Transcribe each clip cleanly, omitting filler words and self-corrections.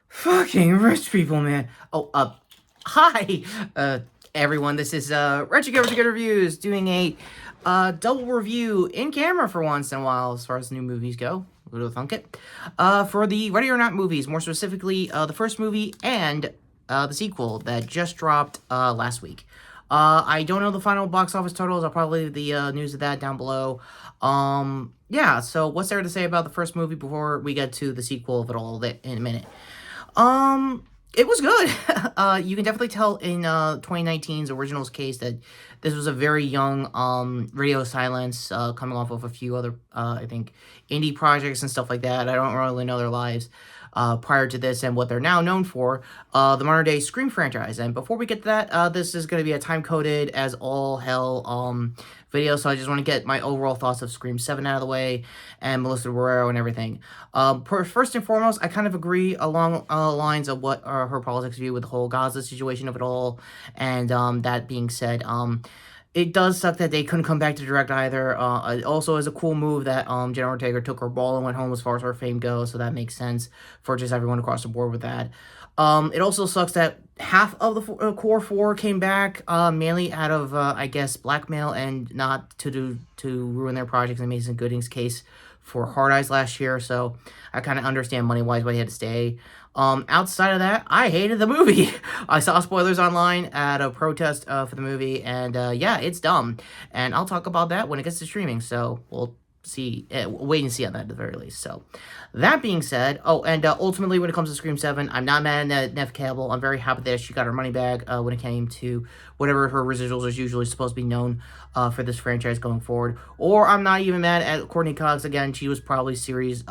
Fucking rich people, man. Hi, everyone. This is Retrokid Reviews doing a double review in camera for once in a while as far as new movies go. Who would have thunk it? For the Ready or Not movies, more specifically, the first movie and the sequel that just dropped last week. I don't know the final box office totals. I'll probably leave the news of that down below. Yeah, so what's there to say about the first movie before we get to the sequel of it all in a minute? It was good. You can definitely tell in 2019's Originals case that this was a very young Radio Silence, coming off of a few other, I think, indie projects and stuff like that. I don't really know their lives prior to this and what they're now known for, the modern day Scream franchise. And before we get to that, this is going to be a time-coded as all hell video, so I just want to get my overall thoughts of Scream 7 out of the way, and Melissa Barrero and everything. First and foremost, I kind of agree along lines of what her politics view with the whole Gaza situation of it all, and that being said, it does suck that they couldn't come back to direct either. It also is a cool move that Jenna Ortega took her ball and went home as far as her fame goes, so that makes sense for just everyone across the board with that. It also sucks that half of the core four came back, mainly out of, I guess, blackmail and not to ruin their projects in Mason Gooding's case for Hard Eyes last year, so I kind of understand money-wise why he had to stay. Outside of that, I hated the movie. I saw spoilers online at a protest for the movie, and yeah, it's dumb. And I'll talk about that when it gets to streaming, so we'll see, wait and see on that at the very least. So, that being said, ultimately when it comes to Scream 7, I'm not mad at Neve Campbell. I'm very happy that she got her money back when it came to whatever her residuals is usually supposed to be known for this franchise going forward. Or I'm not even mad at Courtney Cox. Again, she was probably series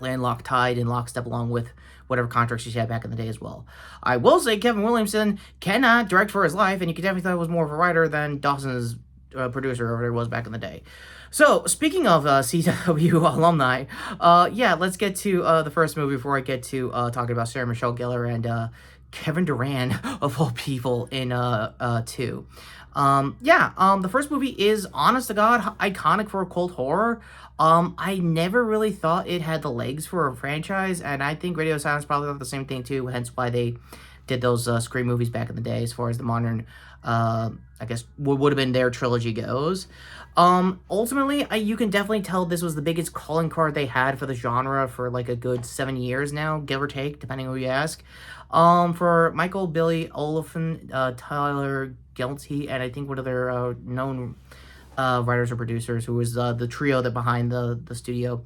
landlocked, tied, and lockstep along with whatever contract she had back in the day as well. I will say Kevin Williamson cannot direct for his life, and you could definitely tell he was more of a writer than Dawson's producer or whatever it was back in the day. So, speaking of CW alumni, yeah, let's get to the first movie before I get to talking about Sarah Michelle Gellar and Kevin Durant, of all people, in 2. The first movie is, honest to God, iconic for a cult horror. I never really thought it had the legs for a franchise, and I think Radio Silence probably thought the same thing too, hence why they did those Scream movies back in the day as far as the modern, I guess, would have been their trilogy goes. Ultimately, you can definitely tell this was the biggest calling card they had for the genre for like a good 7 years now, give or take, depending on who you ask. For Michael, Billy, Oliphant, Tyler Gelty, and I think one of their known writers or producers, who was the trio that behind the studio.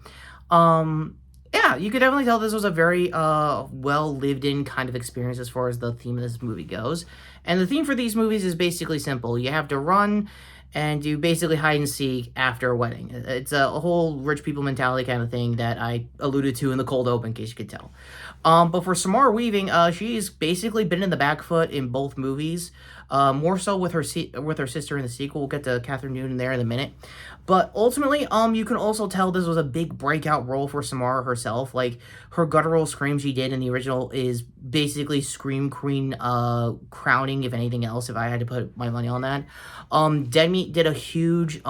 Yeah, you could definitely tell this was a very well lived in kind of experience as far as the theme of this movie goes. And the theme for these movies is basically simple. You have to run and you basically hide and seek after a wedding. It's a whole rich people mentality kind of thing that I alluded to in the cold open, in case you could tell. But for Samara Weaving, she's basically been in the back foot in both movies. More so with her sister in the sequel. We'll get to Catherine Newton there in a minute. But ultimately, you can also tell this was a big breakout role for Samara herself. Like, her guttural scream she did in the original is basically Scream Queen crowning, if anything else, if I had to put my money on that. Demi did a huge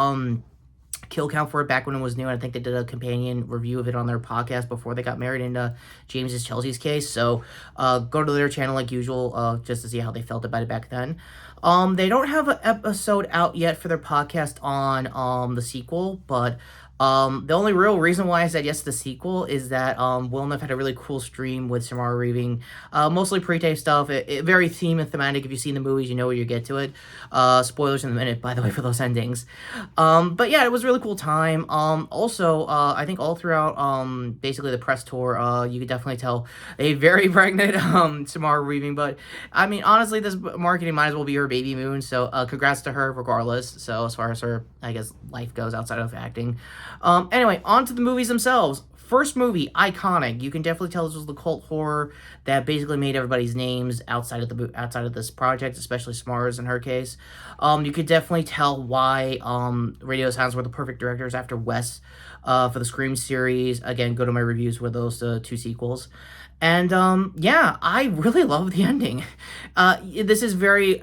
kill count for it back when it was new, and I think they did a companion review of it on their podcast before they got married in James's Chelsea's case. So go to their channel like usual just to see how they felt about it back then. They don't have an episode out yet for their podcast on the sequel, but the only real reason why I said yes to the sequel is that Wilnev had a really cool stream with Samara Weaving, mostly pre-tape stuff, very theme and thematic. If you've seen the movies, you know where you get to it. Spoilers in a minute, by the way, for those endings. But yeah, it was a really cool time. Also, I think all throughout basically the press tour, you could definitely tell a very pregnant Samara Weaving, but I mean, honestly, this marketing might as well be her baby moon, so congrats to her regardless. So as far as her, I guess, life goes outside of acting. Anyway, on to the movies themselves. First movie, iconic. You can definitely tell this was the cult horror that basically made everybody's names outside of this project, especially Samara's in her case. You could definitely tell why Radio Silence were the perfect directors after Wes for the Scream series. Again, go to my reviews with those 2 sequels. And yeah, I really love the ending. This is very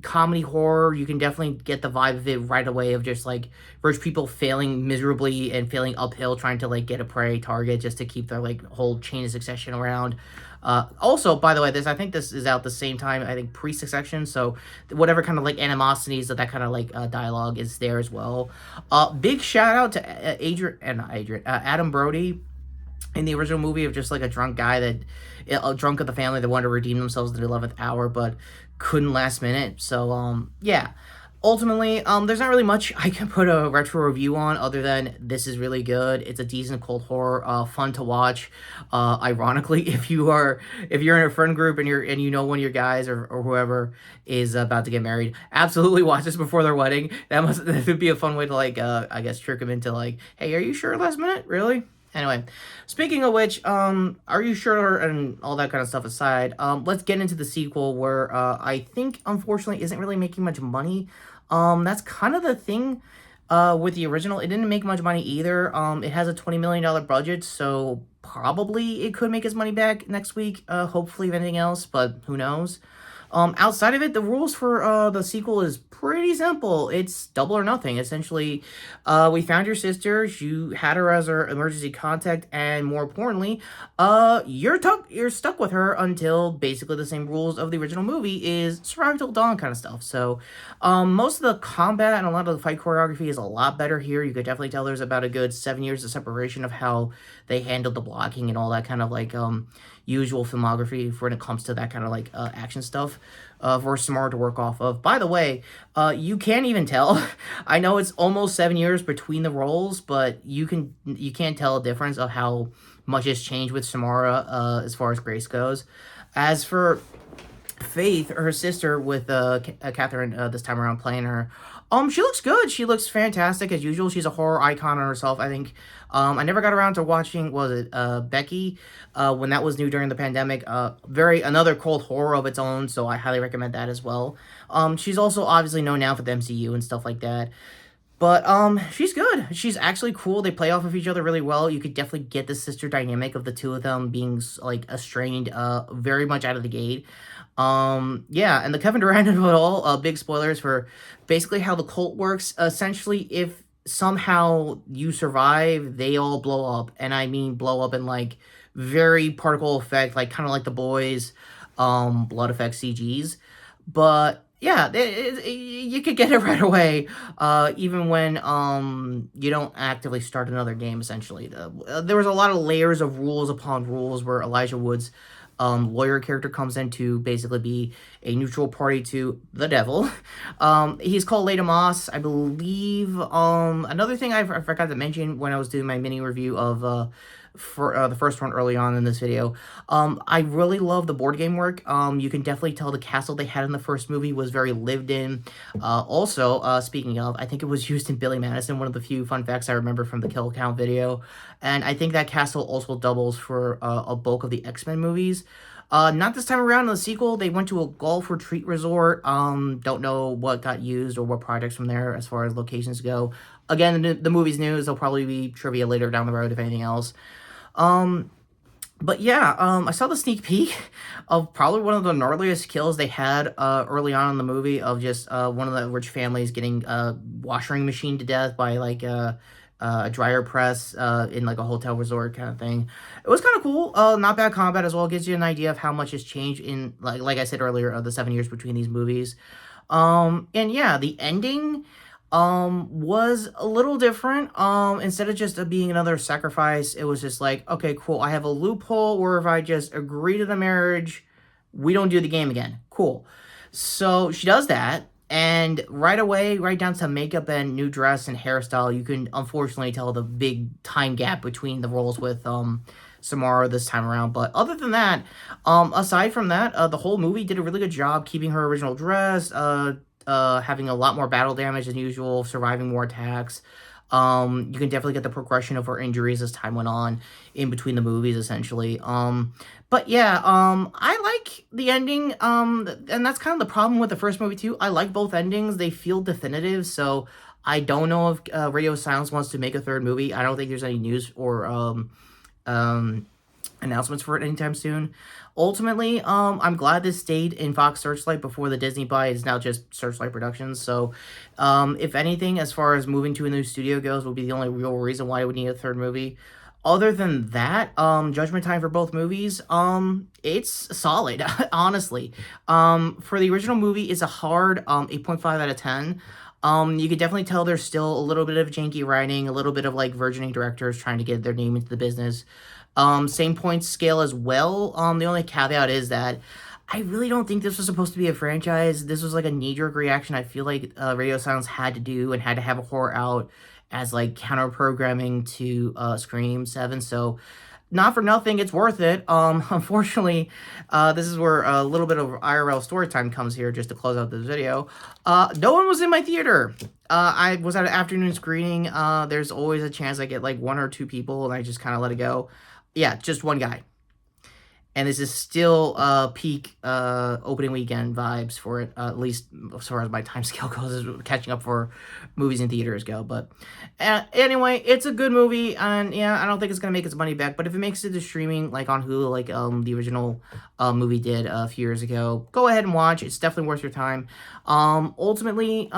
comedy horror. You can definitely get the vibe of it right away, of just like rich people failing miserably and failing uphill trying to like get a prey target just to keep their like whole chain of succession around. Also, by the way, I think this is out the same time, I think, pre-Succession, so whatever kind of like animosities that kind of like dialogue is there as well. Big shout out to Adam Brody in the original movie, of just like a drunk guy that a drunk of the family that wanted to redeem themselves at the 11th hour but couldn't last minute. So yeah, ultimately, there's not really much I can put a retro review on other than this is really good. It's a decent cold horror, fun to watch. Ironically, if you're in a friend group and you know one of your guys or whoever is about to get married, absolutely watch this before their wedding. That would be a fun way to like I guess trick them into like, hey, are you sure last minute? Really? Anyway, speaking of which, are you sure, and all that kind of stuff aside, let's get into the sequel, where I think, unfortunately, isn't really making much money. That's kind of the thing with the original. It didn't make much money either. It has a $20 million budget, so probably it could make its money back next week, hopefully, if anything else, but who knows. Outside of it, the rules for the sequel is pretty simple. It's double or nothing. Essentially, we found your sister, you had her as our emergency contact, and more importantly, you're stuck with her until basically the same rules of the original movie is survive till dawn kind of stuff. So, most of the combat and a lot of the fight choreography is a lot better here. You could definitely tell there's about a good 7 years of separation of how they handled the blocking and all that kind of like, usual filmography when it comes to that kind of like action stuff for Samara to work off of. By the way, you can't even tell. I know it's almost 7 years between the roles, but you can't tell a difference of how much has changed with Samara as far as Grace goes. As for Faith, her sister, with Catherine this time around playing her, she looks good. She looks fantastic as usual. She's a horror icon on herself, I think. I never got around to watching, Becky, when that was new during the pandemic. Another cold horror of its own, so I highly recommend that as well. She's also obviously known now for the MCU and stuff like that. But, she's good. She's actually cool. They play off of each other really well. You could definitely get the sister dynamic of the two of them being, like, estranged, very much out of the gate. Yeah, and the Kevin Durant of it all, big spoilers for basically how the cult works. Essentially, if somehow you survive, they all blow up. And I mean blow up in, like, very particle effect, like, kind of like The Boys, blood effect CGs. But yeah, you could get it right away, even when you don't actively start another game, essentially. There was a lot of layers of rules upon rules where Elijah Wood's lawyer character comes in to basically be a neutral party to the devil. He's called Leda Moss, I believe. Another thing I forgot to mention when I was doing my mini review of for the first one early on in this video, I really love the board game work. You can definitely tell the castle they had in the first movie was very lived in. Also, speaking of, I think it was used in Billy Madison, one of the few fun facts I remember from the Kill Count video, and I think that castle also doubles for a bulk of the X-Men movies. Not this time around in the sequel. They went to a golf retreat resort. Don't know what got used or what projects from there as far as locations go. Again, the movie's news. There'll probably be trivia later down the road, if anything else. But yeah, I saw the sneak peek of probably one of the gnarliest kills they had early on in the movie, of just one of the rich families getting washing machine to death by like a dryer press in like a hotel resort kind of thing. It was kind of cool. Not bad combat as well. Gives you an idea of how much has changed in, like I said earlier, of the 7 years between these movies. And yeah, the ending was a little different. Instead of just being another sacrifice, it was just like, okay, cool, I have a loophole where if I just agree to the marriage, we don't do the game again. Cool. So she does that, and right away, right down to makeup and new dress and hairstyle, you can unfortunately tell the big time gap between the roles with Samara this time around. But other than that, aside from that, the whole movie did a really good job keeping her original dress, having a lot more battle damage than usual, surviving more attacks. You can definitely get the progression of her injuries as time went on in between the movies, essentially. But yeah, I like the ending, and that's kind of the problem with the first movie too. I like both endings. They feel definitive, so I don't know if Radio Silence wants to make a third movie. I don't think there's any news or announcements for it anytime soon. Ultimately, I'm glad this stayed in Fox Searchlight before the Disney buy. It's now just Searchlight Productions. So, if anything, as far as moving to a new studio goes, will be the only real reason why I would need a third movie. Other than that, judgment time for both movies, it's solid, honestly. For the original movie, it's a hard 8.5 out of 10. You could definitely tell there's still a little bit of janky writing, a little bit of like versioning directors trying to get their name into the business. Same point scale as well. The only caveat is that I really don't think this was supposed to be a franchise. This was like a knee-jerk reaction. I feel like Radio Silence had to do and had to have a horror out as like counter programming to Scream 7. So not for nothing, it's worth it. Unfortunately, this is where a little bit of IRL story time comes here just to close out this video. No one was in my theater. I was at an afternoon screening. There's always a chance I get like 1 or 2 people and I just kind of let it go. Yeah, just one guy. And this is still peak opening weekend vibes for it, at least as far as my time scale goes, is catching up for movies in theaters go. But anyway, it's a good movie, and yeah, I don't think it's gonna make its money back. But if it makes it to streaming, like on Hulu, like the original movie did a few years ago, go ahead and watch. It's definitely worth your time. Ultimately,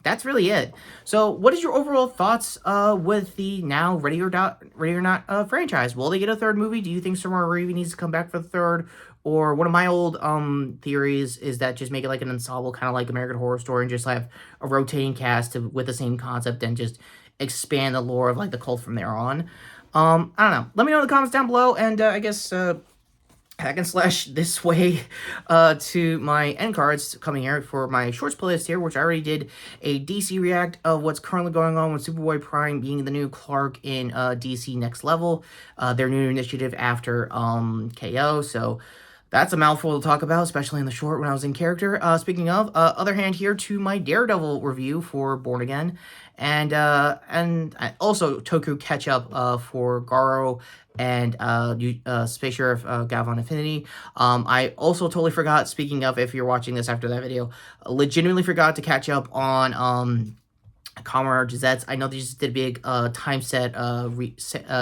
that's really it. So, what is your overall thoughts with the now Ready or Not franchise? Will they get a third movie? Do you think Samara Reeve needs to come back for the third? Or one of my old theories is that just make it like an ensemble, kind of like American Horror Story, and just have a rotating cast with the same concept and just expand the lore of like the cult from there on. I don't know. Let me know in the comments down below, and I guess hack and slash this way to my end cards coming here for my shorts playlist here, which I already did a DC react of what's currently going on with Superboy Prime being the new Clark in DC Next Level, their new initiative after KO. So that's a mouthful to talk about, especially in the short when I was in character. Speaking of, other hand here to my Daredevil review for Born Again, and also Toku catch up for Garo and Space Sheriff Galvan Infinity. I also totally forgot, speaking of, if you're watching this after that video, legitimately forgot to catch up on Kamar Gizette's. I know they just did a big time set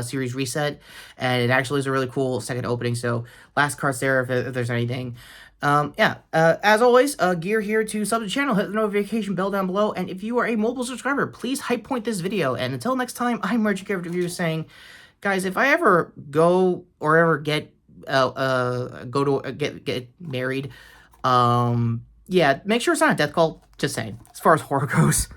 series reset, and it actually is a really cool second opening. So last cards there if there's anything. As always, gear here to sub to the channel, hit the notification bell down below, and if you are a mobile subscriber, please hype point this video. And until next time, I'm Retrokid Reviews saying, guys, if I ever go or ever get get married, yeah, make sure it's not a death cult. Just saying, as far as horror goes.